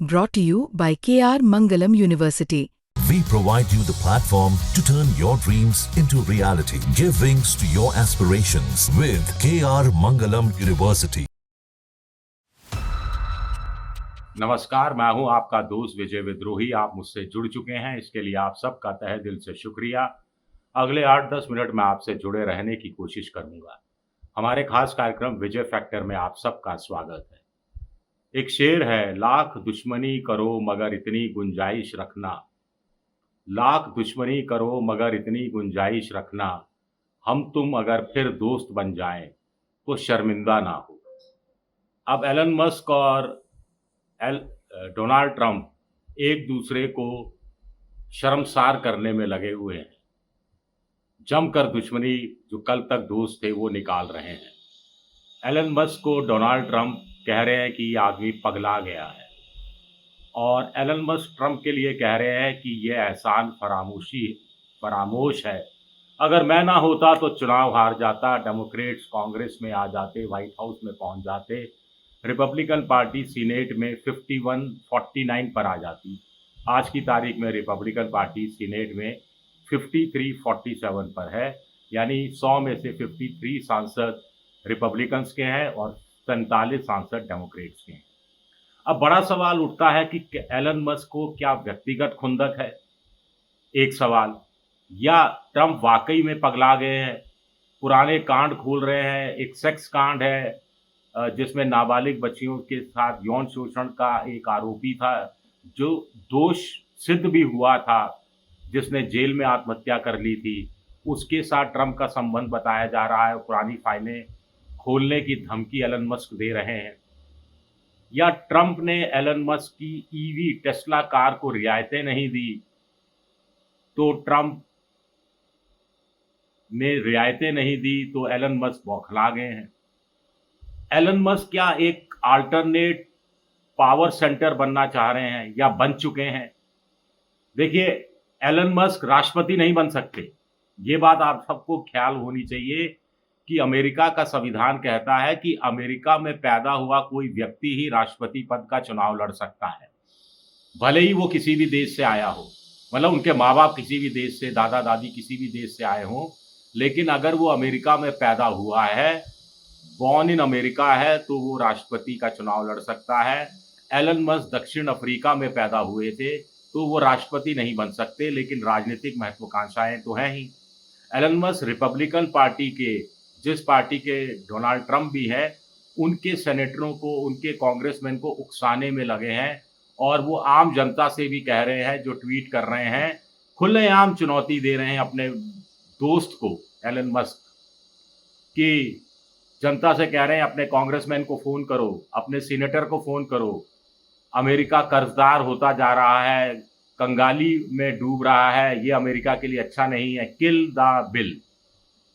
brought to you by KR Mangalam University. We provide you the platform to turn your dreams into reality. Give wings to your aspirations with KR Mangalam University. नमस्कार, मैं हूं आपका दोस्त विजय विद्रोही। आप मुझसे जुड़ चुके हैं, इसके लिए आप सबका तहे दिल से शुक्रिया। अगले 8-10 मिनट में आपसे जुड़े रहने की कोशिश करूंगा। हमारे खास कार्यक्रम विजय फैक्टर में आप सबका स्वागत है। एक शेर है, लाख दुश्मनी करो मगर इतनी गुंजाइश रखना, लाख दुश्मनी करो मगर इतनी गुंजाइश रखना, हम तुम अगर फिर दोस्त बन जाएं तो शर्मिंदा ना हो। अब एलन मस्क और डोनाल्ड ट्रंप एक दूसरे को शर्मसार करने में लगे हुए हैं। जमकर दुश्मनी जो कल तक दोस्त थे वो निकाल रहे हैं। एलन मस्क को डोनाल्ड ट्रंप कह रहे हैं कि ये आदमी पगला गया है, और एलन मस्क ट्रंप के लिए कह रहे हैं कि ये एहसान फरामोश है। अगर मैं ना होता तो चुनाव हार जाता, डेमोक्रेट्स कांग्रेस में आ जाते, वाइट हाउस में पहुंच जाते, रिपब्लिकन पार्टी सीनेट में 51-49 पर आ जाती। आज की तारीख में रिपब्लिकन पार्टी सीनेट में 53-47 पर है, यानी 100 में से 53 सांसद रिपब्लिकन्स के हैं और 47 सांसद डेमोक्रेट्स के हैं। अब बड़ा सवाल उठता है कि एलन मस्क को क्या व्यक्तिगत खुंदक है, एक सवाल, या ट्रंप वाकई में पगला गए हैं, पुराने कांड खोल रहे हैं। एक सेक्स कांड है जिसमें नाबालिग बच्चियों के साथ यौन शोषण का एक आरोपी था, जो दोष सिद्ध भी हुआ था, जिसने जेल में आत्महत्या कर ली थी। उसके साथ ट्रंप का संबंध बताया जा रहा है। पुरानी फाइलें खोलने की धमकी एलन मस्क दे रहे हैं। या ट्रंप ने एलन मस्क की ईवी टेस्ला कार को रियायतें नहीं दी, तो ट्रंप ने रियायतें नहीं दी तो एलन मस्क बौखला गए हैं। एलन मस्क क्या एक अल्टरनेट पावर सेंटर बनना चाह रहे हैं या बन चुके हैं? देखिए, एलन मस्क राष्ट्रपति नहीं बन सकते। ये बात आप सबको ख्याल होनी चाहिए कि अमेरिका का संविधान कहता है कि अमेरिका में पैदा हुआ कोई व्यक्ति ही राष्ट्रपति पद का चुनाव लड़ सकता है, भले ही वो किसी भी देश से आया हो, मतलब उनके माँ बाप किसी भी देश से, दादा दादी किसी भी देश से आए हों, लेकिन अगर वो अमेरिका में पैदा हुआ है, बॉर्न इन अमेरिका है, तो वो राष्ट्रपति का चुनाव लड़ सकता है। एलन मस्क दक्षिण अफ्रीका में पैदा हुए थे, तो वो राष्ट्रपति नहीं बन सकते, लेकिन राजनीतिक महत्वाकांक्षाएं तो हैं ही। एलन मस्क रिपब्लिकन पार्टी के, जिस पार्टी के डोनाल्ड ट्रंप भी हैं, उनके सेनेटरों को, उनके कांग्रेसमैन को उकसाने में लगे हैं, और वो आम जनता से भी कह रहे हैं, जो ट्वीट कर रहे हैं, खुलेआम चुनौती दे रहे हैं अपने दोस्त को एलन मस्क की, जनता से कह रहे हैं अपने कांग्रेसमैन को फ़ोन करो, अपने सीनेटर को फ़ोन करो, अमेरिका कर्जदार होता जा रहा है, कंगाली में डूब रहा है, ये अमेरिका के लिए अच्छा नहीं है। Kill the bill,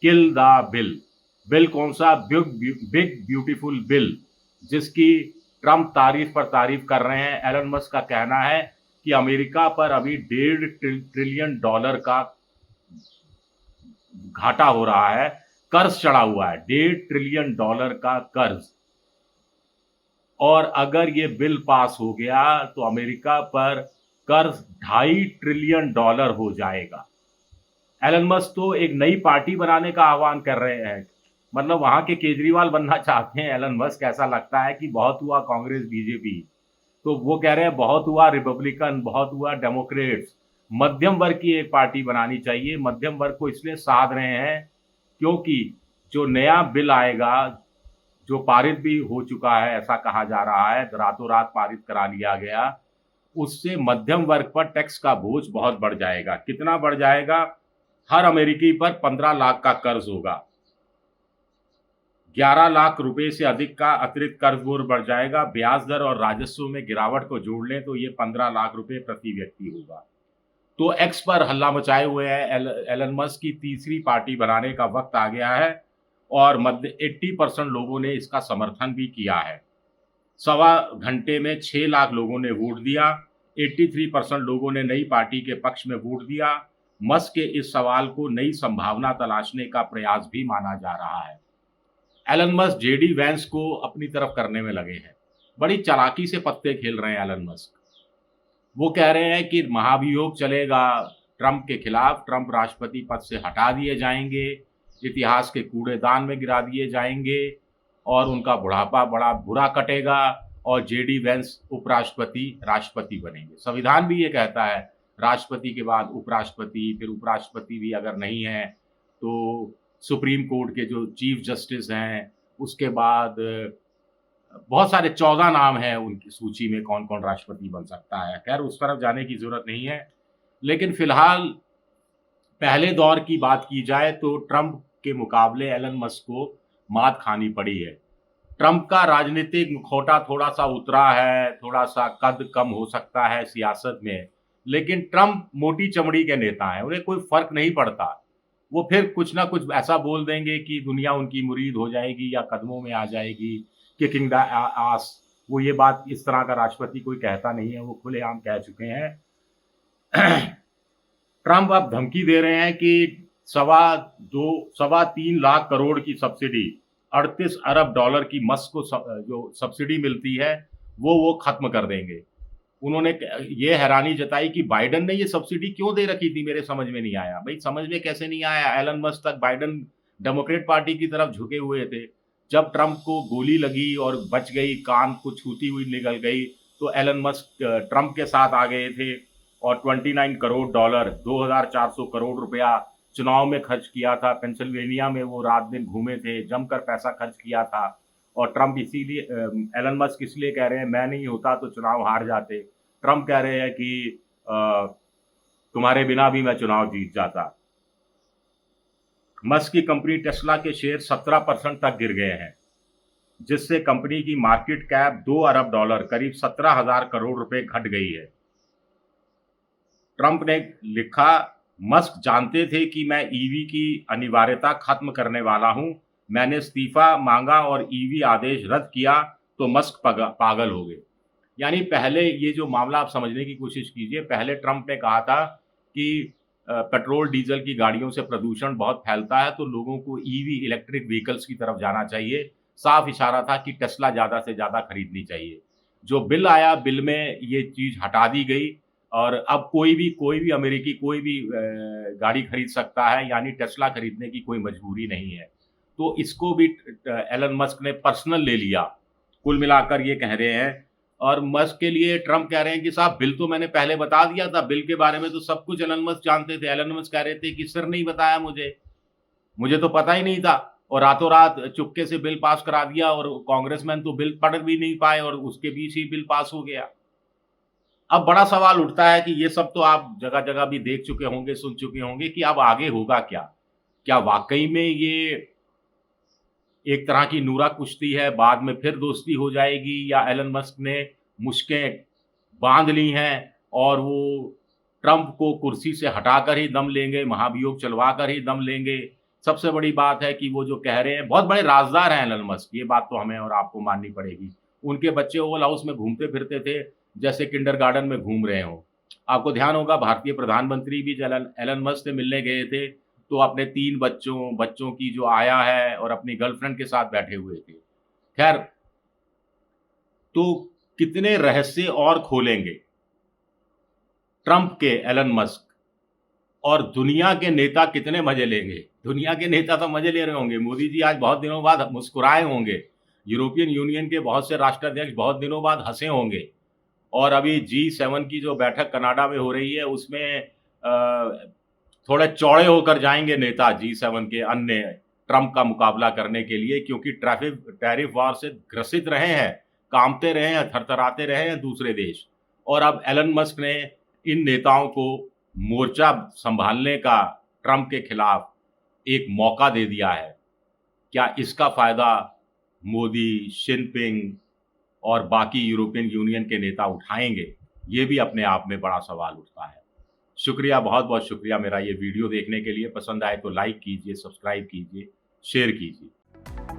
kill the bill. Bill कौन सा? बिग ब्यूटीफुल बिल, जिसकी ट्रंप तारीफ पर तारीफ कर रहे हैं। एलन मस्क का कहना है कि अमेरिका पर अभी $1.5 ट्रिलियन का घाटा हो रहा है, कर्ज चढ़ा हुआ है, $1.5 ट्रिलियन का कर्ज, और अगर ये बिल पास हो गया तो अमेरिका पर कर्ज $2.5 ट्रिलियन हो जाएगा। एलन मस्क तो एक नई पार्टी बनाने का आह्वान कर रहे हैं, मतलब वहां के केजरीवाल बनना चाहते हैं एलन मस्क। ऐसा लगता है कि बहुत हुआ कांग्रेस बीजेपी, तो वो कह रहे हैं बहुत हुआ रिपब्लिकन, बहुत हुआ डेमोक्रेट्स, मध्यम वर्ग की एक पार्टी बनानी चाहिए। मध्यम वर्ग को इसलिए साध रहे हैं क्योंकि जो नया बिल आएगा, जो पारित भी हो चुका है, ऐसा कहा जा रहा है, रातों रात पारित करा लिया गया, उससे मध्यम वर्ग पर टैक्स का बोझ बहुत बढ़ जाएगा। कितना बढ़ जाएगा? हर अमेरिकी पर 15 लाख का कर्ज होगा, 11 लाख रुपए से अधिक का अतिरिक्त कर्ज बोझ बढ़ जाएगा। ब्याज दर और राजस्व में गिरावट को जोड़ लें तो ये 15 लाख रुपए प्रति व्यक्ति होगा। तो एक्स पर हल्ला मचाए हुए हैं। एलन मस्क की तीसरी पार्टी बनाने का वक्त आ गया है, और 80% लोगों ने इसका समर्थन भी किया है। सवा घंटे में 6 लाख लोगों ने वोट दिया। 83% लोगों ने नई पार्टी के पक्ष में वोट दिया। मस्क के इस सवाल को नई संभावना तलाशने का प्रयास भी माना जा रहा है। एलन मस्क जेडी वैंस को अपनी तरफ करने में लगे हैं। बड़ी चालाकी से पत्ते खेल रहे हैं एलन मस्क। वो कह रहे हैं कि महाभियोग चलेगा ट्रंप के खिलाफ, ट्रंप राष्ट्रपति पद से हटा दिए जाएंगे, इतिहास के कूड़ेदान में गिरा दिए जाएंगे और उनका बुढ़ापा बड़ा बुरा कटेगा और जेडी वेंस उपराष्ट्रपति राष्ट्रपति बनेंगे। संविधान भी ये कहता है राष्ट्रपति के बाद उपराष्ट्रपति, फिर उपराष्ट्रपति भी अगर नहीं है तो सुप्रीम कोर्ट के जो चीफ जस्टिस हैं, उसके बाद बहुत सारे 14 नाम हैं उनकी सूची में कौन कौन राष्ट्रपति बन सकता है। खैर उस तरफ जाने की जरूरत नहीं है, लेकिन फिलहाल पहले दौर की बात की जाए तो ट्रंप के मुकाबले एलन मस्क को मात खानी पड़ी है। ट्रंप का राजनीतिक मुखौटा थोड़ा सा उतरा है, थोड़ा सा कद कम हो सकता है सियासत में, लेकिन ट्रंप मोटी चमड़ी के नेता हैं, उन्हें कोई फर्क नहीं पड़ता। वो फिर कुछ ना कुछ ऐसा बोल देंगे कि दुनिया उनकी मुरीद हो जाएगी या कदमों में आ जाएगी, किकिंग द आस। वो ये बात इस तरह का राष्ट्रपति कोई कहता नहीं है, वो खुलेआम कह चुके हैं। ट्रंप अब धमकी दे रहे हैं कि 3.25 लाख करोड़ की सब्सिडी, 38 अरब डॉलर की मस्क को जो सब्सिडी मिलती है वो खत्म कर देंगे। उन्होंने ये हैरानी जताई कि बाइडन ने ये सब्सिडी क्यों दे रखी थी, मेरे समझ में नहीं आया। भाई समझ में कैसे नहीं आया? एलन मस्क तक बाइडन डेमोक्रेट पार्टी की तरफ झुके हुए थे। जब ट्रंप को गोली लगी और बच गई, कान को छूती हुई निकल गई, तो एलन मस्क ट्रंप के साथ आ गए थे और 29 करोड़ डॉलर, 2400 करोड़ रुपया चुनाव में खर्च किया था। पेंसिल्वेनिया में वो रात दिन घूमे थे, जमकर पैसा खर्च किया था। और ट्रंप इसीलिए, एलन मस्क इसलिए कह रहे हैं मैं नहीं होता तो चुनाव हार जाते। ट्रंप कह रहे हैं कि तुम्हारे बिना भी मैं चुनाव जीत जाता। मस्क की कंपनी टेस्ला के शेयर 17% तक गिर गए हैं, जिससे कंपनी की मार्केट कैप 2 अरब डॉलर, करीब 17,000 करोड़ रुपए घट गई है। ट्रंप ने लिखा, मस्क जानते थे कि मैं ईवी की अनिवार्यता खत्म करने वाला हूं। मैंने इस्तीफा मांगा और ईवी आदेश रद्द किया तो मस्क पागल हो गए। यानी पहले ये जो मामला आप समझने की कोशिश कीजिए, पहले ट्रंप ने कहा था कि पेट्रोल डीजल की गाड़ियों से प्रदूषण बहुत फैलता है तो लोगों को ईवी इलेक्ट्रिक व्हीकल्स की तरफ जाना चाहिए। साफ इशारा था कि टेस्ला ज़्यादा से ज़्यादा खरीदनी चाहिए। जो बिल आया, बिल में ये चीज़ हटा दी गई और अब कोई भी अमेरिकी कोई भी गाड़ी खरीद सकता है, यानी टेस्ला खरीदने की कोई मजबूरी नहीं है। तो इसको भी एलन मस्क ने पर्सनल ले लिया, कुल मिलाकर ये कह रहे हैं। और मस्क के लिए ट्रंप कह रहे हैं कि साहब बिल तो मैंने पहले बता दिया था, बिल के बारे में तो सब कुछ एलन मस्क जानते थे। एलन मस्क कह रहे थे कि सर नहीं बताया मुझे तो पता ही नहीं था, और रातों रात चुपके से बिल पास करा दिया और कांग्रेसमैन तो बिल पढ़ भी नहीं पाए और उसके बीच ही बिल पास हो गया। अब बड़ा सवाल उठता है कि ये सब तो आप जगह जगह भी देख चुके होंगे, सुन चुके होंगे कि अब आगे होगा क्या वाकई में ये एक तरह की नूरा कुश्ती है, बाद में फिर दोस्ती हो जाएगी, या एलन मस्क ने मुश्कें बांध ली हैं और वो ट्रंप को कुर्सी से हटाकर ही दम लेंगे, महाभियोग चलवा कर ही दम लेंगे। सबसे बड़ी बात है कि वो जो कह रहे हैं, बहुत बड़े राजदार हैं एलन मस्क, ये बात तो हमें और आपको माननी पड़ेगी। उनके बच्चे ओवल हाउस में घूमते फिरते थे जैसे किंडरगार्टन में घूम रहे हों। आपको ध्यान होगा भारतीय प्रधानमंत्री भी जब एलन मस्क से मिलने गए थे तो अपने 3 बच्चों की जो आया है और अपनी गर्लफ्रेंड के साथ बैठे हुए थे। खैर, तो कितने रहस्य और खोलेंगे ट्रंप के एलन मस्क, और दुनिया के नेता कितने मजे लेंगे। दुनिया के नेता तो मजे ले रहे होंगे। मोदी जी आज बहुत दिनों बाद मुस्कुराए होंगे, यूरोपियन यूनियन के बहुत से राष्ट्राध्यक्ष बहुत दिनों बाद हंसे होंगे, और अभी G7 की जो बैठक कनाडा में हो रही है उसमें थोड़े चौड़े होकर जाएंगे नेता G7 के अन्य ट्रंप का मुकाबला करने के लिए, क्योंकि टैरिफ वार से ग्रसित रहे हैं, कांपते रहे हैं, थरथराते रहे हैं दूसरे देश। और अब एलन मस्क ने इन नेताओं को मोर्चा संभालने का ट्रंप के खिलाफ एक मौका दे दिया है। क्या इसका फायदा मोदी, जिनपिंग और बाकी यूरोपियन यूनियन के नेता उठाएंगे? ये भी अपने आप में बड़ा सवाल उठता है। शुक्रिया, बहुत बहुत शुक्रिया मेरा ये वीडियो देखने के लिए। पसंद आए तो लाइक कीजिए, सब्सक्राइब कीजिए, शेयर कीजिए।